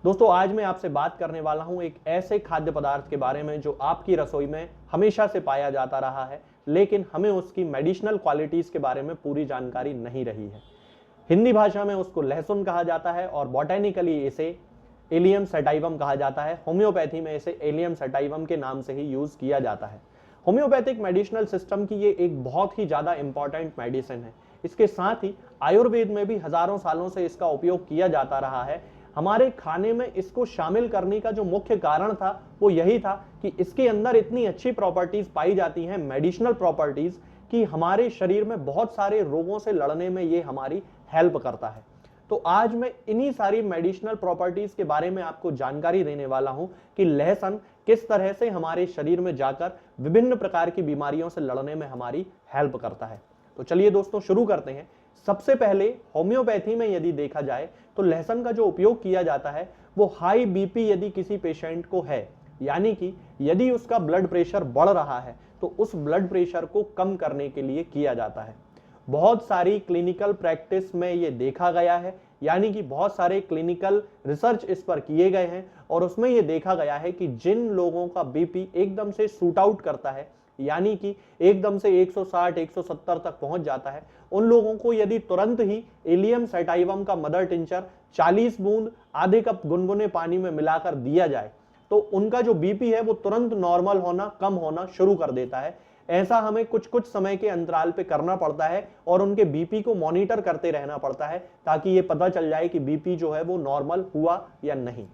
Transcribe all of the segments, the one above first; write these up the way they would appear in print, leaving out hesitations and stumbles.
दोस्तों आज मैं आपसे बात करने वाला हूं एक ऐसे खाद्य पदार्थ के बारे में जो आपकी रसोई में हमेशा से पाया जाता रहा है, लेकिन हमें उसकी मेडिसिनल क्वालिटीज के बारे में पूरी जानकारी नहीं रही है। हिंदी भाषा में उसको लहसुन कहा जाता है और बॉटेनिकली इसे एलियम सटाइवम कहा जाता है। होम्योपैथी में इसे एलियम सटाइवम के नाम से ही यूज किया जाता है। होम्योपैथिक मेडिसिनल सिस्टम की ये एक बहुत ही ज्यादा इंपॉर्टेंट मेडिसिन है। इसके साथ ही आयुर्वेद में भी हजारों सालों से इसका उपयोग किया जाता रहा है। हमारे खाने में इसको शामिल करने का जो मुख्य कारण था वो यही था कि इसके अंदर इतनी अच्छी प्रॉपर्टीज पाई जाती हैं, मेडिसिनल प्रॉपर्टीज, कि हमारे शरीर में बहुत सारे रोगों से लड़ने में ये हमारी हेल्प करता है। तो आज मैं इन्हीं सारी मेडिसिनल प्रॉपर्टीज के बारे में आपको जानकारी देने वाला हूं कि लहसुन किस तरह से हमारे शरीर में जाकर विभिन्न प्रकार की बीमारियों से लड़ने में हमारी हेल्प करता है। तो चलिए दोस्तों शुरू करते हैं। सबसे पहले होम्योपैथी में यदि देखा जाए तो लहसुन का जो उपयोग किया जाता है वो हाई बीपी यदि किसी पेशेंट को है, यानी कि यदि उसका ब्लड प्रेशर बढ़ रहा है तो उस ब्लड प्रेशर को कम करने के लिए किया जाता है। बहुत सारी क्लिनिकल प्रैक्टिस में ये देखा गया है, यानी कि बहुत सारे क्लिनिकल रिसर्च इस पर किए गए हैं और उसमें ये देखा गया है कि जिन लोगों का बीपी एकदम से शूट आउट करता है, यानी कि एकदम से 160 170 तक पहुंच जाता है, उन लोगों को यदि तुरंत ही एलियम सटाइवम का मदर टिंचर 40 बूंद आधे कप गुनगुने पानी में मिलाकर दिया जाए तो उनका जो बीपी है वो तुरंत नॉर्मल होना, कम होना शुरू कर देता है। ऐसा हमें कुछ कुछ समय के अंतराल पे करना पड़ता है और उनके बीपी को मॉनिटर करते रहना पड़ता है ताकि ये पता चल जाए कि बीपी जो है वो नॉर्मल हुआ या नहीं।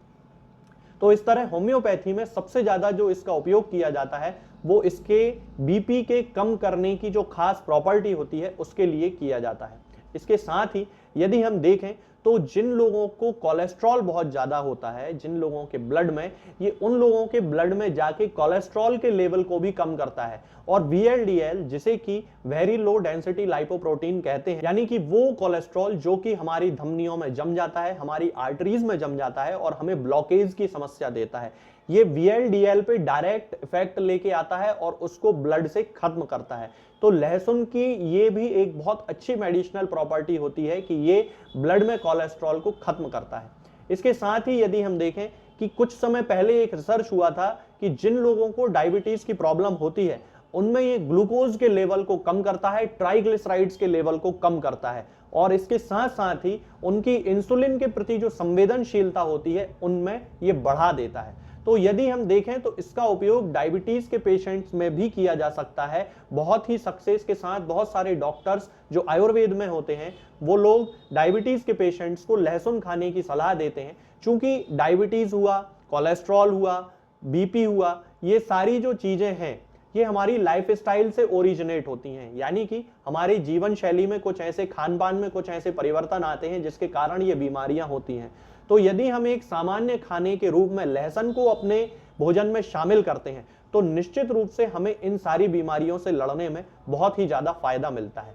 तो इस तरह होम्योपैथी में सबसे ज्यादा जो इसका उपयोग किया जाता है वो इसके बीपी के कम करने की जो खास प्रॉपर्टी होती है उसके लिए किया जाता है। इसके साथ ही यदि हम देखें तो जिन लोगों को कोलेस्ट्रॉल बहुत ज्यादा होता है, जिन लोगों के ब्लड में, ये उन लोगों के ब्लड में जाके कोलेस्ट्रॉल के लेवल को भी कम करता है। और VLDL जिसे कि वेरी लो डेंसिटी लाइपोप्रोटीन कहते हैं, यानी कि वो कोलेस्ट्रॉल जो कि हमारी धमनियों में जम जाता है, हमारी आर्टरीज में जम जाता है और हमें ब्लॉकेज की समस्या देता है, ये VLDL पे डायरेक्ट इफेक्ट लेके आता है और उसको ब्लड से खत्म करता है। तो लहसुन की ये भी एक बहुत अच्छी मेडिसिनल प्रॉपर्टी होती है कि ये ब्लड में कोलेस्ट्रॉल को खत्म करता है। इसके साथ ही यदि हम देखें कि कुछ समय पहले एक रिसर्च हुआ था कि जिन लोगों को डायबिटीज की प्रॉब्लम होती है उनमें ये ग्लूकोज के लेवल को कम करता है, ट्राइग्लिसराइड्स के लेवल को कम करता है और इसके साथ साथ ही उनकी इंसुलिन के प्रति जो संवेदनशीलता होती है उनमें ये बढ़ा देता है। तो यदि हम देखें तो इसका उपयोग डायबिटीज के पेशेंट्स में भी किया जा सकता है बहुत ही सक्सेस के साथ। बहुत सारे डॉक्टर्स जो आयुर्वेद में होते हैं वो लोग डायबिटीज के पेशेंट्स को लहसुन खाने की सलाह देते हैं, क्योंकि डायबिटीज हुआ, कोलेस्ट्रॉल हुआ, बीपी हुआ, ये सारी जो चीजें हैं ये हमारी लाइफस्टाइल से ओरिजिनेट होती हैं, यानी कि हमारी जीवन शैली में कुछ ऐसे, खान पान में कुछ ऐसे परिवर्तन आते हैं जिसके कारण ये बीमारियां होती हैं। तो यदि हम एक सामान्य खाने के रूप में लहसुन को अपने भोजन में शामिल करते हैं तो निश्चित रूप से हमें इन सारी बीमारियों से लड़ने में बहुत ही ज्यादा फायदा मिलता है।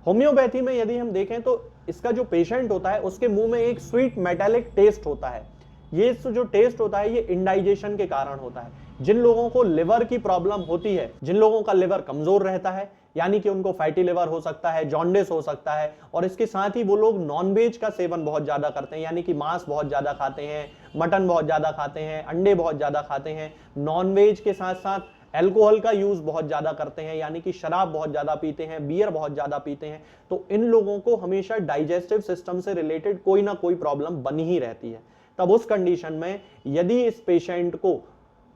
होम्योपैथी में यदि हम देखें तो इसका जो पेशेंट होता है उसके मुंह में एक स्वीट मेटालिक टेस्ट होता है। ये जो टेस्ट होता है ये इंडाइजेशन के कारण होता है। जिन लोगों को लिवर की प्रॉब्लम होती है, जिन लोगों का लिवर कमजोर रहता है, यानी कि उनको फैटी लिवर हो सकता है, जॉन्डिस हो सकता है, और इसके साथ ही वो लोग नॉनवेज का सेवन बहुत ज्यादा करते हैं, यानी कि मांस बहुत ज्यादा खाते हैं, मटन बहुत ज्यादा खाते हैं, अंडे बहुत ज्यादा खाते हैं, नॉनवेज के साथ साथ अल्कोहल का यूज बहुत ज्यादा करते हैं, यानी कि शराब बहुत ज्यादा पीते हैं, बियर बहुत ज्यादा पीते हैं, तो इन लोगों को हमेशा डाइजेस्टिव सिस्टम से रिलेटेड कोई ना कोई प्रॉब्लम बनी ही रहती है। तब उस कंडीशन में यदि इस पेशेंट को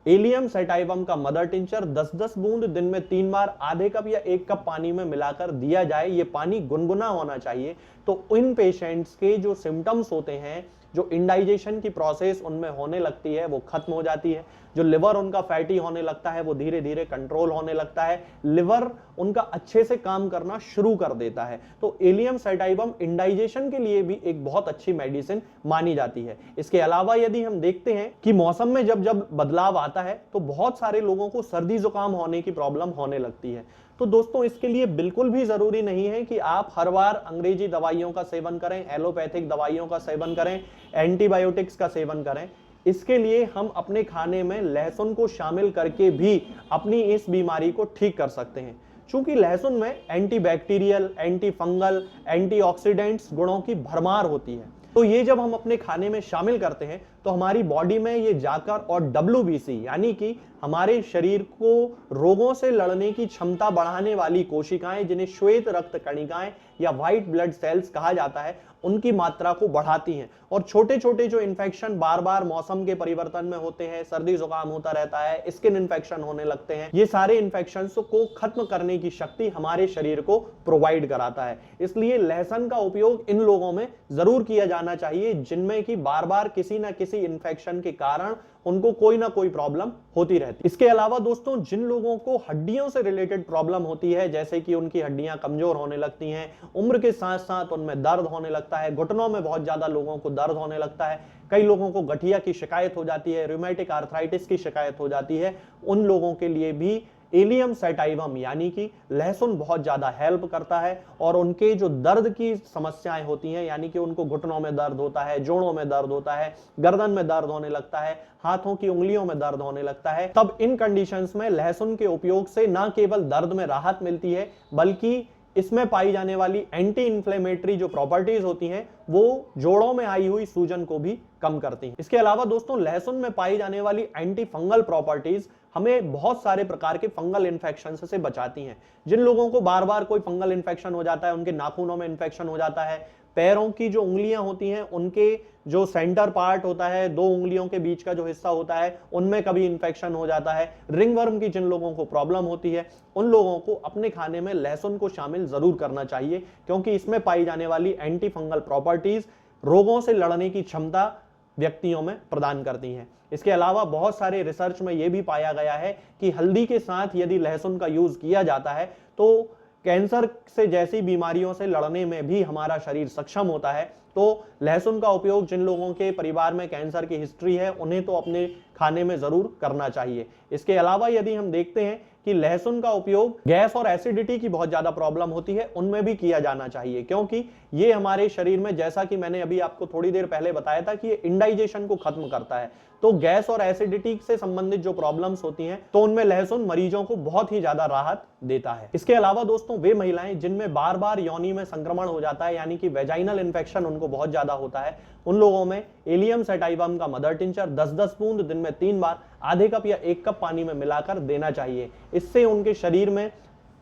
एलियम सटाइवम का मदर टिंचर 10-10 बूंद दिन में 3 बार आधे कप या 1 कप पानी में मिलाकर दिया जाए, ये पानी गुनगुना होना चाहिए, तो इन पेशेंट्स के जो सिम्टम्स होते हैं, जो इंडाइजेशन की प्रोसेस उनमें होने लगती है वो खत्म हो जाती है। जो लिवर उनका फैटी होने लगता है वो धीरे धीरे कंट्रोल होने लगता है, लिवर उनका अच्छे से काम करना शुरू कर देता है। तो एलियम सटाइवम इंडाइजेशन के लिए भी एक बहुत अच्छी मेडिसिन मानी जाती है। इसके अलावा यदि हम देखते हैं कि मौसम में जब जब बदलाव आता है तो बहुत सारे लोगों को सर्दी जुकाम होने की प्रॉब्लम होने लगती है। तो दोस्तों इसके लिए बिल्कुल भी जरूरी नहीं है कि आप हर बार अंग्रेजी दवाइयों का सेवन करें, एलोपैथिक दवाइयों का सेवन करें, एंटीबायोटिक्स का सेवन करें। इसके लिए हम अपने खाने में लहसुन को शामिल करके भी अपनी इस बीमारी को ठीक कर सकते हैं। चूंकि लहसुन में एंटीबैक्टीरियल, एंटी फंगल, एंटीऑक्सीडेंट्स गुणों की भरमार होती है। तो ये जब हम अपने खाने में शामिल करते हैं तो हमारी बॉडी में ये जाकर और WBC यानी कि हमारे शरीर को रोगों से लड़ने की क्षमता बढ़ाने वाली कोशिकाएं, जिन्हें श्वेत रक्त कणिकाएं या व्हाइट ब्लड सेल्स कहा जाता है, उनकी मात्रा को बढ़ाती हैं। और छोटे छोटे जो इन्फेक्शन बार बार मौसम के परिवर्तन में होते हैं, सर्दी जुकाम होता रहता है, स्किन इन्फेक्शन होने लगते हैं, ये सारे इन्फेक्शन को खत्म करने की शक्ति हमारे शरीर को प्रोवाइड कराता है। इसलिए लहसुन का उपयोग इन लोगों में जरूर किया जाना चाहिए जिनमें कि बार बार किसी ना किसी इन्फेक्शन के कारण उनको कोई ना कोई प्रॉब्लम होती रहती है। इसके अलावा दोस्तों, जिन लोगों को हड्डियों से रिलेटेड प्रॉब्लम होती है, जैसे कि उनकी हड्डियां कमजोर होने लगती हैं, उम्र के साथ साथ उनमें दर्द होने लगता है, घुटनों में बहुत ज्यादा लोगों को दर्द होने लगता है, कई लोगों को गठिया की शिकायत हो जाती है, रूमेटिक आर्थराइटिस की शिकायत हो जाती है, उन लोगों के लिए भी एलियम सैटाइवम यानी कि लहसुन बहुत ज्यादा हेल्प करता है। और उनके जो दर्द की समस्याएं होती हैं, यानी कि उनको घुटनों में दर्द होता है, जोड़ों में दर्द होता है, गर्दन में दर्द होने लगता है, हाथों की उंगलियों में दर्द होने लगता है, तब इन कंडीशंस में लहसुन के उपयोग से न केवल दर्द में राहत मिलती है, बल्कि इसमें पाई जाने वाली एंटी इंफ्लेमेटरी जो प्रॉपर्टीज होती हैं वो जोड़ों में आई हुई सूजन को भी कम करती हैं। इसके अलावा दोस्तों, लहसुन में पाई जाने वाली एंटी फंगल प्रॉपर्टीज हमें बहुत सारे प्रकार के फंगल इन्फेक्शन से बचाती हैं। जिन लोगों को बार बार कोई फंगल इन्फेक्शन हो जाता है, उनके नाखूनों में इन्फेक्शन हो जाता है, पैरों की जो उंगलियां होती हैं उनके जो सेंटर पार्ट होता है, दो उंगलियों के बीच का जो हिस्सा होता है, उनमें कभी इन्फेक्शन हो जाता है, रिंगवर्म की जिन लोगों को प्रॉब्लम होती है, उन लोगों को अपने खाने में लहसुन को शामिल जरूर करना चाहिए, क्योंकि इसमें पाई जाने वाली एंटी फंगल प्रॉपर्टीज रोगों से लड़ने की क्षमता व्यक्तियों में प्रदान करती हैं। इसके अलावा बहुत सारे रिसर्च में यह भी पाया गया है कि हल्दी के साथ यदि लहसुन का यूज किया जाता है तो कैंसर से जैसी बीमारियों से लड़ने में भी हमारा शरीर सक्षम होता है। तो लहसुन का उपयोग जिन लोगों के परिवार में कैंसर की हिस्ट्री है, उन्हें तो अपने खाने में जरूर करना चाहिए। इसके अलावा यदि हम देखते हैं कि लहसुन का उपयोग गैस और एसिडिटी की बहुत ज्यादा प्रॉब्लम होती है, उनमें भी किया जाना चाहिए, क्योंकि ये हमारे शरीर में, जैसा कि मैंने अभी आपको थोड़ी देर पहले बताया था, कि ये इंडाइजेशन को खत्म करता है। तो गैस और एसिडिटी से संबंधित जो प्रॉब्लम्स होती हैं, तो उनमें लहसुन मरीजों को बहुत ही ज्यादा राहत देता है। इसके अलावा दोस्तों, वे महिलाएं जिनमें बार बार योनि में संक्रमण हो जाता है, यानी कि वेजाइनल इन्फेक्शन उनको बहुत ज्यादा होता है, उन लोगों में एलियम सैटाइवम का मदर टिंचर 10-10 बूंद दिन में 3 बार आधे कप या 1 कप पानी में मिलाकर देना चाहिए। इससे उनके शरीर में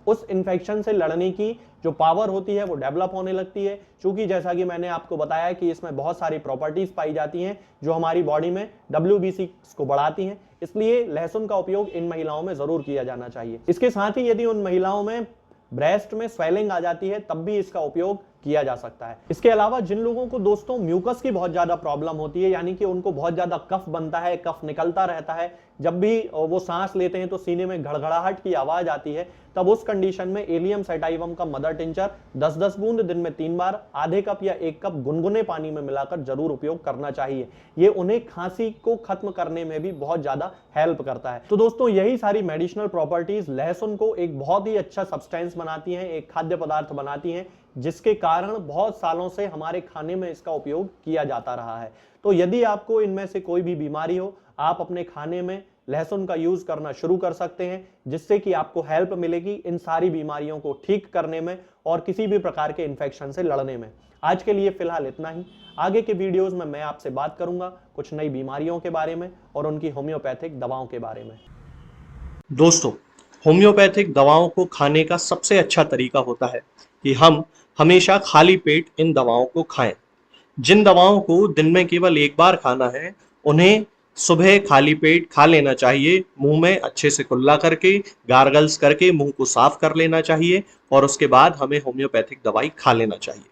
उस इन्फेक्शन से लड़ने की जो पावर होती है वो डेवलप होने लगती है, क्योंकि जैसा कि मैंने आपको बताया कि इसमें बहुत सारी प्रॉपर्टीज पाई जाती हैं जो हमारी बॉडी में WBC को बढ़ाती हैं। इसलिए लहसुन का उपयोग इन महिलाओं में जरूर किया जाना चाहिए। इसके साथ ही यदि उन महिलाओं में ब्रेस्ट में स्वेलिंग आ जाती है, तब भी इसका उपयोग किया जा सकता है। इसके अलावा जिन लोगों को दोस्तों म्यूकस की बहुत ज्यादा प्रॉब्लम होती है, यानी कि उनको बहुत ज्यादा कफ बनता है, कफ निकलता रहता है, जब भी वो सांस लेते हैं तो सीने में घड़घड़ाहट की आवाज आती है, तब उस कंडीशन में एलियम सैटाइवम का मदर टिंचर 10-10 बूंद दिन में 3 बार आधे कप या 1 कप गुनगुने पानी में मिलाकर जरूर उपयोग करना चाहिए। ये उन्हें खांसी को खत्म करने में भी बहुत ज्यादा हेल्प करता है। तो दोस्तों, यही सारी मेडिसिनल प्रॉपर्टीज लहसुन को एक बहुत ही अच्छा सब्सटेंस बनाती हैं, एक खाद्य पदार्थ बनाती हैं, जिसके कारण बहुत सालों से हमारे खाने में इसका उपयोग किया जाता रहा है। तो यदि आपको इनमें से कोई भी बीमारी हो, आप अपने खाने में लहसुन का यूज करना शुरू कर सकते हैं, जिससे कि आपको हेल्प मिलेगी इन सारी बीमारियों को ठीक करने में और किसी भी प्रकार के इन्फेक्शन से लड़ने में। आज के लिए फिलहाल इतना ही। आगे के वीडियोस में मैं आपसे बात करूंगा कुछ नई बीमारियों के बारे में और उनकी होम्योपैथिक दवाओं के बारे में। दोस्तों, होम्योपैथिक दवाओं को खाने का सबसे अच्छा तरीका होता है कि हम हमेशा खाली पेट इन दवाओं को खाएं। जिन दवाओं को दिन में केवल 1 बार खाना है, उन्हें सुबह खाली पेट खा लेना चाहिए, मुंह में अच्छे से कुल्ला करके, गार्गल्स करके मुंह को साफ कर लेना चाहिए और उसके बाद हमें होम्योपैथिक दवाई खा लेना चाहिए।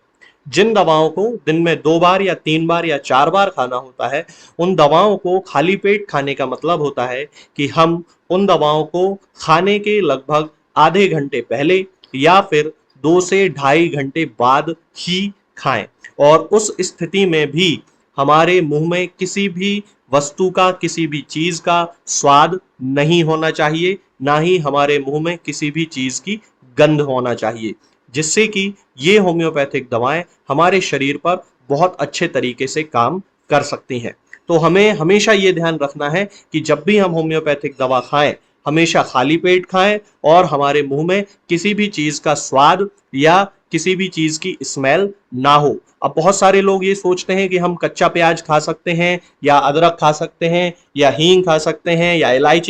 जिन दवाओं को दिन में 2 बार या 3 बार या 4 बार खाना होता है, उन दवाओं को खाली पेट खाने का मतलब होता है कि हम उन दवाओं को खाने के लगभग आधे घंटे पहले या फिर 2 से ढाई घंटे बाद ही खाएं। और उस स्थिति में भी हमारे मुंह में किसी भी वस्तु का, किसी भी चीज का स्वाद नहीं होना चाहिए, ना ही हमारे मुंह में किसी भी चीज की गंध होना चाहिए, जिससे कि ये होम्योपैथिक दवाएं हमारे शरीर पर बहुत अच्छे तरीके से काम कर सकती हैं। तो हमें हमेशा ये ध्यान रखना है कि जब भी हम होम्योपैथिक दवा खाएं, हमेशा खाली पेट खाएं और हमारे मुंह में किसी भी चीज का स्वाद या किसी भी चीज की स्मेल ना हो। अब बहुत सारे लोग ये सोचते हैं कि हम कच्चा प्याज खा सकते हैं या अदरक खा सकते हैं या हींग खा सकते हैं या इलायची